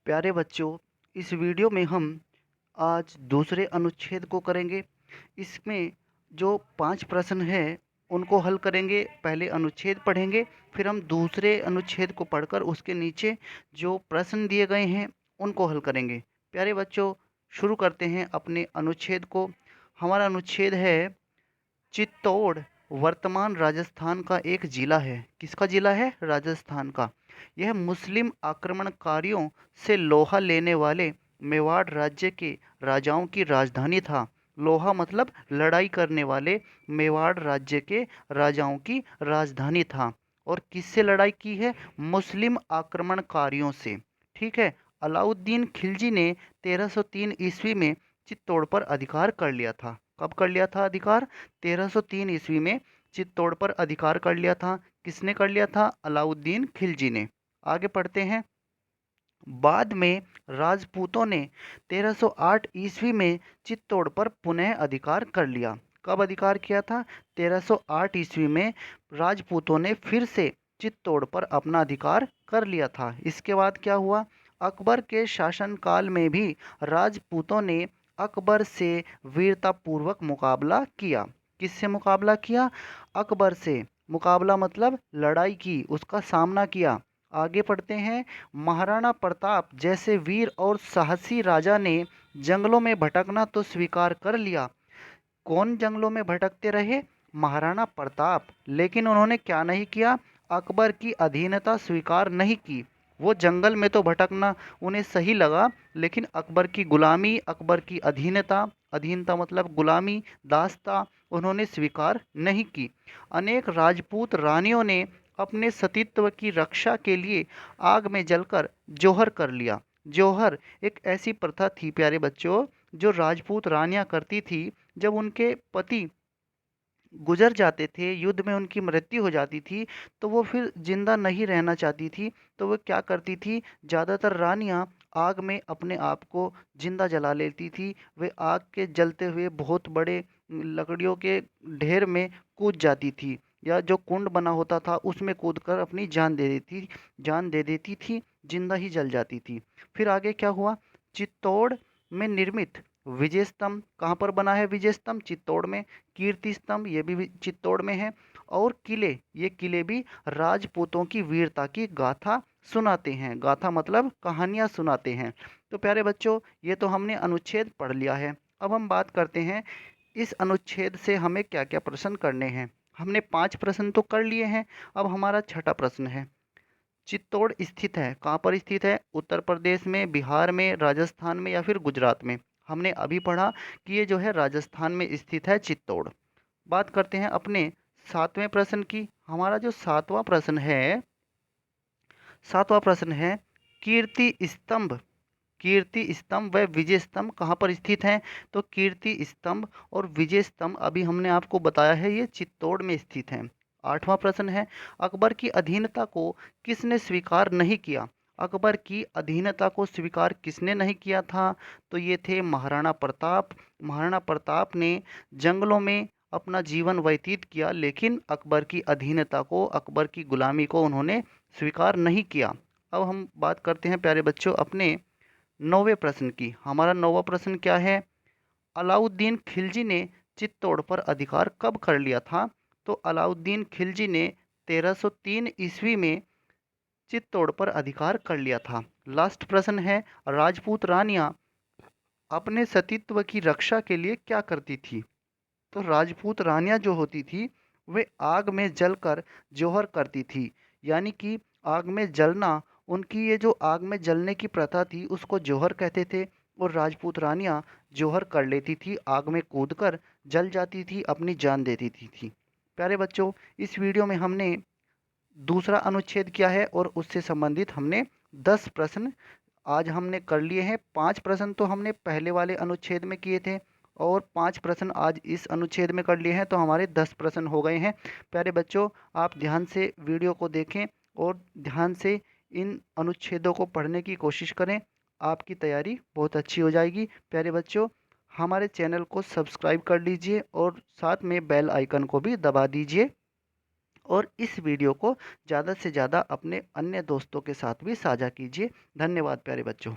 प्यारे बच्चों, इस वीडियो में हम आज दूसरे अनुच्छेद को करेंगे। इसमें जो 5 प्रश्न हैं उनको हल करेंगे। पहले अनुच्छेद पढ़ेंगे, फिर हम दूसरे अनुच्छेद को पढ़कर उसके नीचे जो प्रश्न दिए गए हैं उनको हल करेंगे। प्यारे बच्चों, शुरू करते हैं अपने अनुच्छेद को। हमारा अनुच्छेद है चित्तौड़ वर्तमान राजस्थान का एक जिला है। किसका जिला है? राजस्थान का। यह मुस्लिम आक्रमणकारियों से लोहा लेने वाले मेवाड़ राज्य के राजाओं की राजधानी था। लोहा मतलब लड़ाई करने वाले मेवाड़ राज्य के राजाओं की राजधानी था। और किससे लड़ाई की है? मुस्लिम आक्रमणकारियों से। ठीक है। अलाउद्दीन खिलजी ने 1303 ईस्वी में चित्तौड़ पर अधिकार कर लिया था। कब कर लिया था अधिकार? 1303 ईस्वी में चित्तौड़ पर अधिकार कर लिया था। किसने कर लिया था? अलाउद्दीन खिलजी ने। आगे पढ़ते हैं। बाद में राजपूतों ने 1308 ईस्वी में चित्तौड़ पर पुनः अधिकार कर लिया। कब अधिकार किया था? 1308 ईस्वी में राजपूतों ने फिर से चित्तौड़ पर अपना अधिकार कर लिया था। इसके बाद क्या हुआ? अकबर के शासनकाल में भी राजपूतों ने अकबर से वीरतापूर्वक मुकाबला किया। किससे मुकाबला किया? अकबर से। मुकाबला मतलब लड़ाई की, उसका सामना किया। आगे पढ़ते हैं। महाराणा प्रताप जैसे वीर और साहसी राजा ने जंगलों में भटकना तो स्वीकार कर लिया। कौन जंगलों में भटकते रहे? महाराणा प्रताप। लेकिन उन्होंने क्या नहीं किया? अकबर की अधीनता स्वीकार नहीं की। वो जंगल में तो भटकना उन्हें सही लगा, लेकिन अकबर की गुलामी, अकबर की अधीनता, अधीनता मतलब गुलामी, दासता, उन्होंने स्वीकार नहीं की। अनेक राजपूत रानियों ने अपने सतीत्व की रक्षा के लिए आग में जलकर जौहर कर लिया। जौहर एक ऐसी प्रथा थी प्यारे बच्चों, जो राजपूत रानियां करती थी। जब उनके पति गुजर जाते थे, युद्ध में उनकी मृत्यु हो जाती थी, तो वो फिर जिंदा नहीं रहना चाहती थी। तो वो क्या करती थी? ज़्यादातर रानियां आग में अपने आप को जिंदा जला लेती थी। वे आग के जलते हुए बहुत बड़े लकड़ियों के ढेर में कूद जाती थी, या जो कुंड बना होता था उसमें कूदकर अपनी जान दे देती थी, जिंदा ही जल जाती थी। फिर आगे क्या हुआ? चित्तौड़ में निर्मित विजय स्तंभ, कहाँ पर बना है विजय स्तंभ? चित्तौड़ में। कीर्ति स्तंभ, ये भी चित्तौड़ में है। और किले, ये किले भी राजपूतों की वीरता की गाथा सुनाते हैं। गाथा मतलब कहानियां सुनाते हैं। तो प्यारे बच्चों, ये तो हमने अनुच्छेद पढ़ लिया है। अब हम बात करते हैं इस अनुच्छेद से हमें क्या क्या प्रश्न करने हैं। हमने 5 प्रश्न तो कर लिए हैं। अब हमारा छठा प्रश्न है। चित्तौड़ स्थित है, कहाँ पर स्थित है? उत्तर प्रदेश में, बिहार में, राजस्थान में या फिर गुजरात में? हमने अभी पढ़ा कि ये जो है राजस्थान में स्थित है चित्तौड़। बात करते हैं अपने 7वें प्रश्न की। हमारा जो 7वां प्रश्न है, कीर्ति स्तंभ। कीर्ति स्तंभ व विजय स्तंभ कहाँ पर स्थित हैं? तो कीर्ति स्तंभ और विजय स्तंभ अभी हमने आपको बताया है, ये चित्तौड़ में स्थित हैं। 8वां प्रश्न है। अकबर की अधीनता को किसने स्वीकार नहीं किया? अकबर की अधीनता को स्वीकार किसने नहीं किया था? तो ये थे महाराणा प्रताप। महाराणा प्रताप ने जंगलों में अपना जीवन व्यतीत किया, लेकिन अकबर की अधीनता को, अकबर की गुलामी को उन्होंने स्वीकार नहीं किया। अब हम बात करते हैं प्यारे बच्चों अपने 9वें प्रश्न की। हमारा 9वां प्रश्न क्या है? अलाउद्दीन खिलजी ने चित्तौड़ पर अधिकार कब कर लिया था? तो अलाउद्दीन खिलजी ने 1303 ईस्वी में चित्तौड़ पर अधिकार कर लिया था। लास्ट प्रश्न है। राजपूत रानियां अपने सतीत्व की रक्षा के लिए क्या करती थी? तो राजपूत रानियां जो होती थी, वे आग में जलकर जौहर करती थी। यानी कि आग में जलना, उनकी ये जो आग में जलने की प्रथा थी उसको जौहर कहते थे। और राजपूत रानियां जौहर कर लेती थी, आग में कूदकर जल जाती थी, अपनी जान दे देती थी। प्यारे बच्चों, इस वीडियो में हमने दूसरा अनुच्छेद क्या है और उससे संबंधित हमने 10 प्रश्न आज हमने कर लिए हैं। 5 प्रश्न तो हमने पहले वाले अनुच्छेद में किए थे, और 5 प्रश्न आज इस अनुच्छेद में कर लिए हैं, तो हमारे 10 प्रश्न हो गए हैं। प्यारे बच्चों, आप ध्यान से वीडियो को देखें और ध्यान से इन अनुच्छेदों को पढ़ने की कोशिश करें। आपकी तैयारी बहुत अच्छी हो जाएगी। प्यारे बच्चों, हमारे चैनल को सब्सक्राइब कर लीजिए और साथ में बेल आइकन को भी दबा दीजिए। और इस वीडियो को ज़्यादा से ज़्यादा अपने अन्य दोस्तों के साथ भी साझा कीजिए। धन्यवाद प्यारे बच्चों।